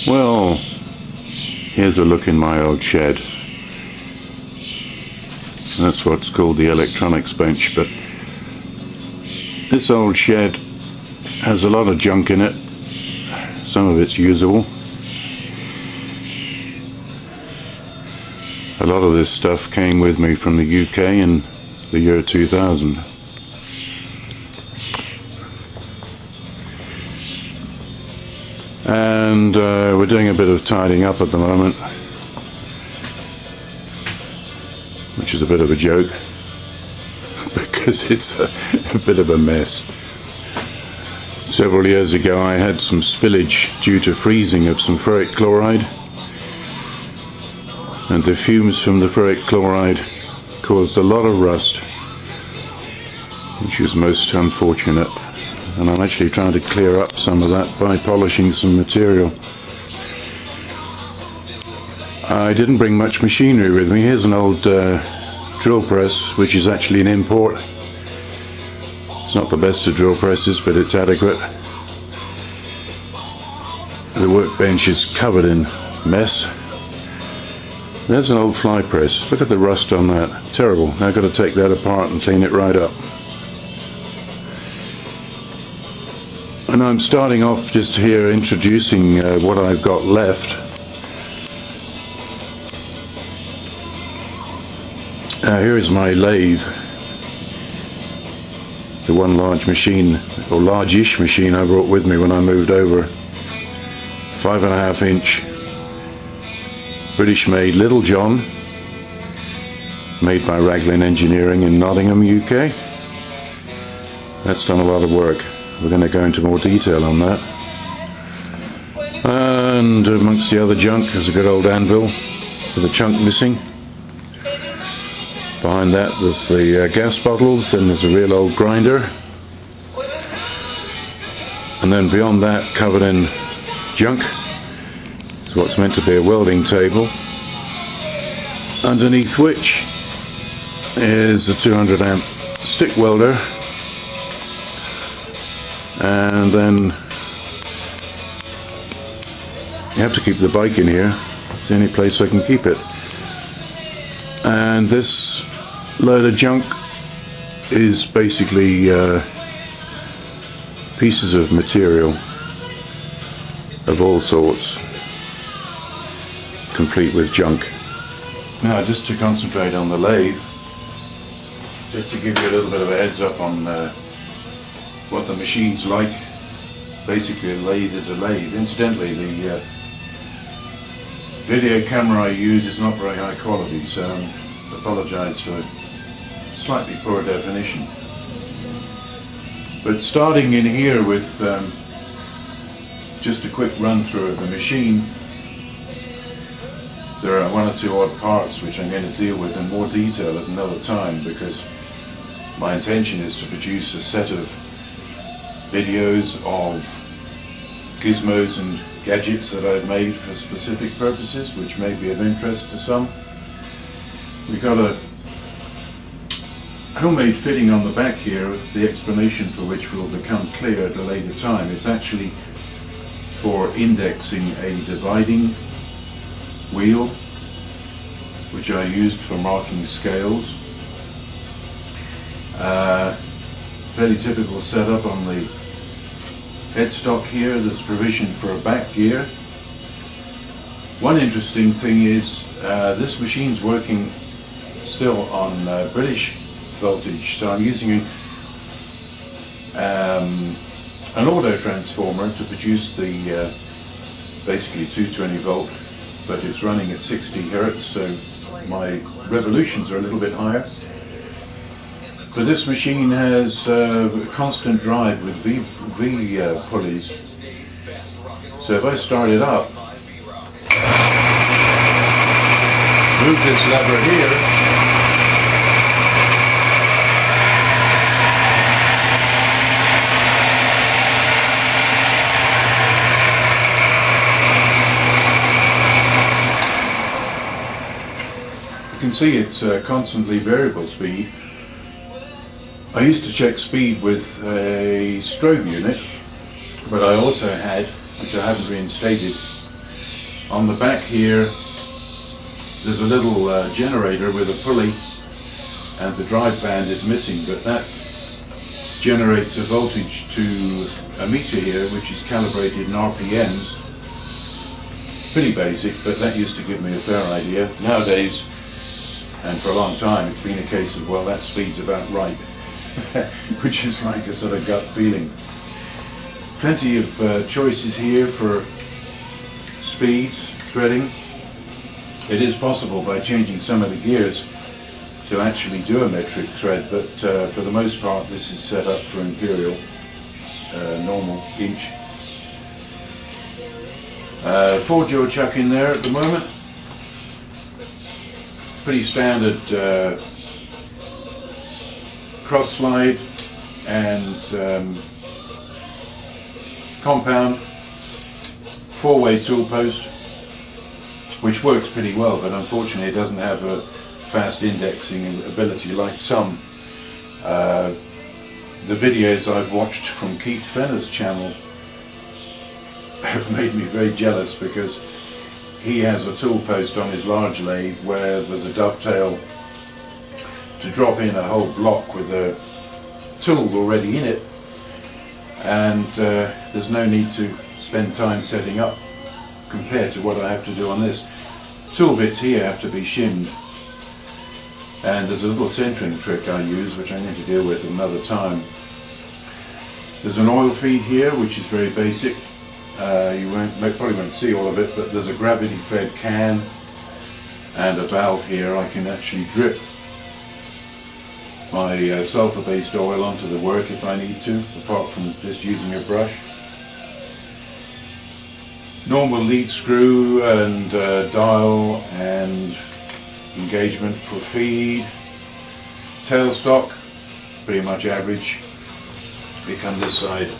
Well, here's a look in my old shed. That's what's called the electronics bench, but this old shed has a lot of junk in it. Some of it's usable. A lot of this stuff came with me from the UK in the year 2000. And we're doing a bit of tidying up at the moment, which is a bit of a joke because it's a bit of a mess. Several years ago I had some spillage due to freezing of some ferric chloride, and the fumes from the ferric chloride caused a lot of rust, which was most unfortunate. And I'm actually trying to clear up some of that by polishing some material. I didn't bring much machinery with me. Here's an old drill press, which is actually an import. It's not the best of drill presses, but it's adequate. The workbench is covered in mess. There's an old fly press. Look at the rust on that. Terrible. Now I've got to take that apart and clean it right up. And I'm starting off just here introducing what I've got left. Here is my lathe, the one large machine, or large-ish machine I brought with me when I moved over. 5.5 inch, British made Little John, made by Raglan Engineering in Nottingham, UK. That's done a lot of work. We're going to go into more detail on that. And amongst the other junk there's a good old anvil with a chunk missing. Behind that there's the gas bottles, and there's a real old grinder. And then beyond that, covered in junk, is what's meant to be a welding table, underneath which is a 200 amp stick welder. And then you have to keep the bike in here. It's the only place I can keep it. And this load of junk is basically pieces of material of all sorts, complete with junk. Now, just to concentrate on the lathe, just to give you a little bit of a heads up on what the machine's like. Basically, a lathe is a lathe. Incidentally, the video camera I use is not very high quality, so I apologise for slightly poor definition. But starting in here with just a quick run through of the machine, there are one or two odd parts which I'm going to deal with in more detail at another time, because my intention is to produce a set of videos of gizmos and gadgets that I've made for specific purposes, which may be of interest to some. We've got a homemade fitting on the back here, the explanation for which will become clear at a later time. It's actually for indexing a dividing wheel, which I used for marking scales. Fairly typical setup on the headstock here. There's provision for a back gear. One interesting thing is this machine's working still on British voltage, so I'm using an auto transformer to produce the basically 220 volt, but it's running at 60 Hertz, so my revolutions are a little bit higher. But this machine has constant drive with V pulleys. So if I start it up, move this lever here, you can see it's constantly variable speed. I used to check speed with a strobe unit, but I also had, which I haven't reinstated, On the back here there's a little generator with a pulley, and the drive band is missing, but that generates a voltage to a meter here which is calibrated in RPMs. Pretty basic, but that used to give me a fair idea. Nowadays, and for a long time, it's been a case of, well, that speed's about right, which is like a sort of gut feeling. Plenty of choices here for speeds, threading. It is possible by changing some of the gears to actually do a metric thread, but for the most part this is set up for imperial, normal inch. 4-jaw chuck in there at the moment. Pretty standard cross slide and compound 4-way tool post, which works pretty well, but unfortunately it doesn't have a fast indexing ability like some. The videos I've watched from Keith Fenner's channel have made me very jealous, because he has a tool post on his large lathe where there's a dovetail to drop in a whole block with a tool already in it, and there's no need to spend time setting up compared to what I have to do on this. Tool bits here have to be shimmed, and there's a little centering trick I use which I need to deal with another time. There's an oil feed here which is very basic. You probably won't see all of it, but there's a gravity fed can and a valve here. I can actually drip my sulfur based oil onto the work if I need to, apart from just using a brush. Normal lead screw and dial and engagement for feed. Tailstock, pretty much average. We come this side,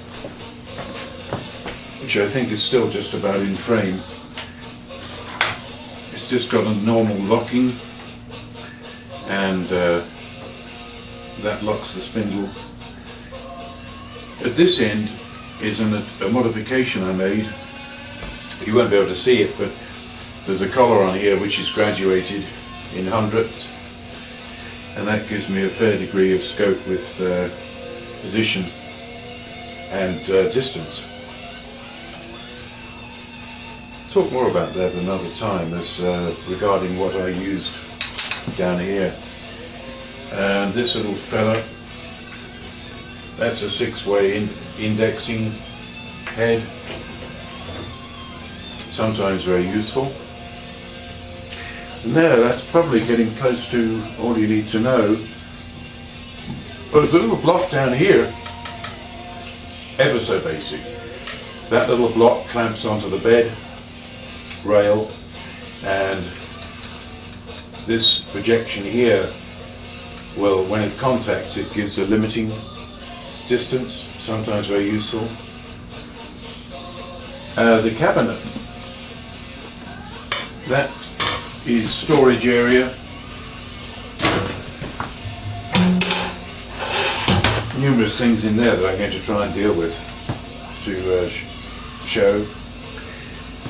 which I think is still just about in frame. It's just got a normal locking, and that locks the spindle. At this end is a modification I made. You won't be able to see it, but there's a collar on here which is graduated in hundredths, and that gives me a fair degree of scope with position and distance. Talk more about that another time, as regarding what I used down here. And this little fella, that's a 6-way indexing head, sometimes very useful. And there, that's probably getting close to all you need to know. But there's a little block down here, ever so basic. That little block clamps onto the bed rail, and this projection here will, when it contacts, it gives a limiting distance, sometimes very useful. The cabinet, that is storage area. Numerous things in there that I'm going to try and deal with to show.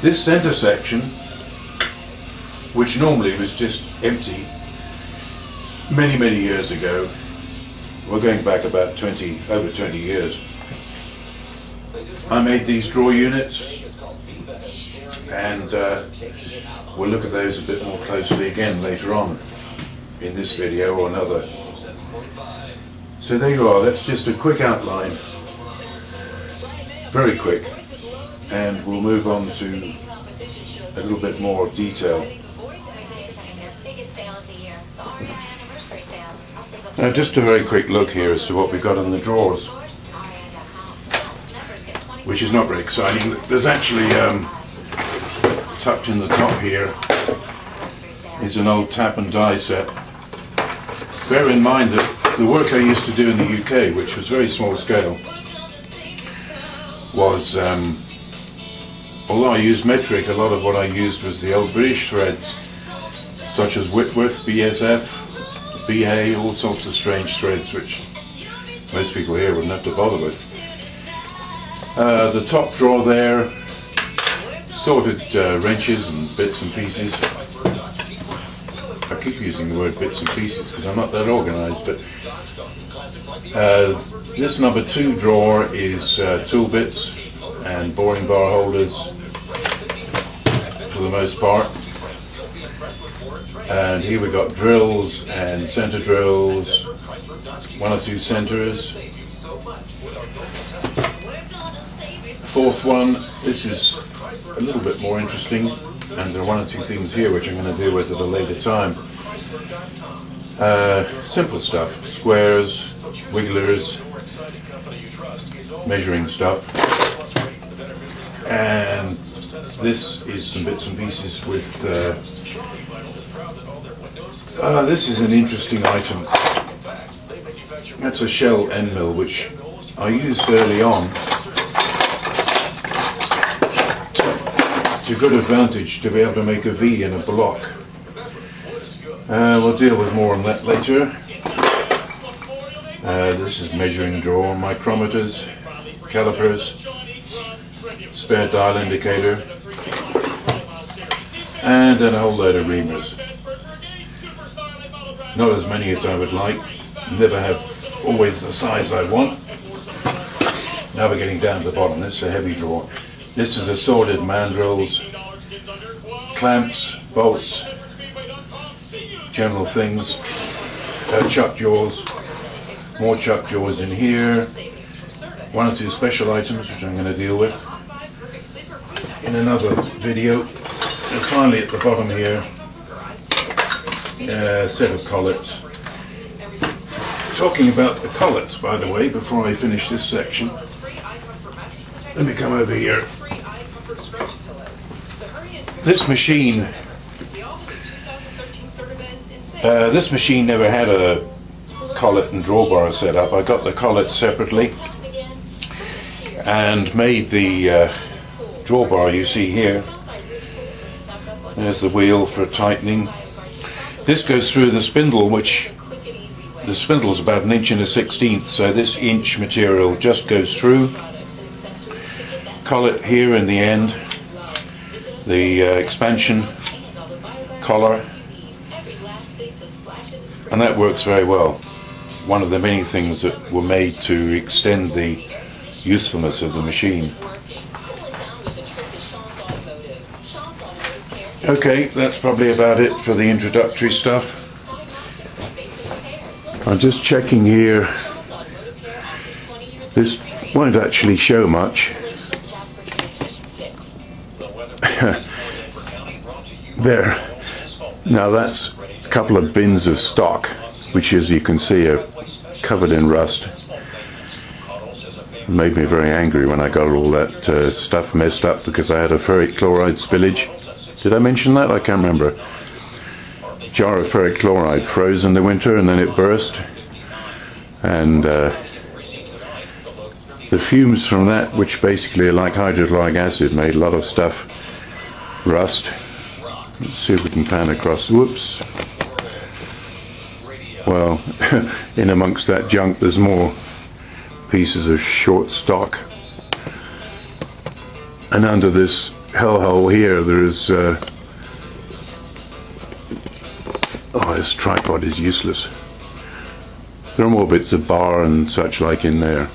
This center section, which normally was just empty many years ago, we're going back about over 20 years, I made these drawer units, and we'll look at those a bit more closely again later on in this video or another. So there you are, that's just a quick outline, very quick, and we'll move on to a little bit more detail. Now just a very quick look here as to what we've got in the drawers, which is not very exciting. There's actually tucked in the top here is an old tap and die set. Bear in mind that the work I used to do in the UK, which was very small scale, was, although I used metric, a lot of what I used was the old British threads, such as Whitworth, BSF, BA, all sorts of strange threads which most people here wouldn't have to bother with. The top drawer there, assorted wrenches and bits and pieces. I keep using the word bits and pieces because I'm not that organised, but this number 2 drawer is tool bits and boring bar holders for the most part. And here we've got drills and centre drills, 1 or 2 centres. Fourth one, this is a little bit more interesting, and there are 1 or 2 things here which I'm going to deal with at a later time. Simple stuff, squares, wigglers, measuring stuff, and this is some bits and pieces with, this is an interesting item. That's a shell end mill which I used early on to good advantage to be able to make a V in a block. We'll deal with more on that later. This is measuring drawer, micrometers, calipers, spare dial indicator, and then a whole load of reamers. Not as many as I would like, never have always the size I want. Now we're getting down to the bottom. This is a heavy drawer. This is assorted mandrels, clamps, bolts, general things, chuck jaws, more chuck jaws in here, 1 or 2 special items which I'm going to deal with in another video, and finally at the bottom here, a set of collets. Talking about the collets, by the way, before I finish this section, let me come over here. This machine never had a collet and drawbar set up. I got the collet separately and made the drawbar you see here. There's the wheel for tightening. This goes through the spindle, which the spindle is about 1 1/16", so this inch material just goes through. Collet here in the end, the expansion collar, and that works very well. One of the many things that were made to extend the usefulness of the machine. Okay, that's probably about it for the introductory stuff. I'm just checking here. This won't actually show much. There. Now that's a couple of bins of stock, which as you can see are covered in rust. It made me very angry when I got all that stuff messed up because I had a ferric chloride spillage. Did I mention that? I can't remember. Jar of ferric chloride froze in the winter and then it burst, and the fumes from that, which basically are like hydrochloric acid, made a lot of stuff rust. Let's see if we can pan across. Whoops. Well, in amongst that junk there's more pieces of short stock, and under this hellhole here there is oh, this tripod is useless. There are more bits of bar and such like in there.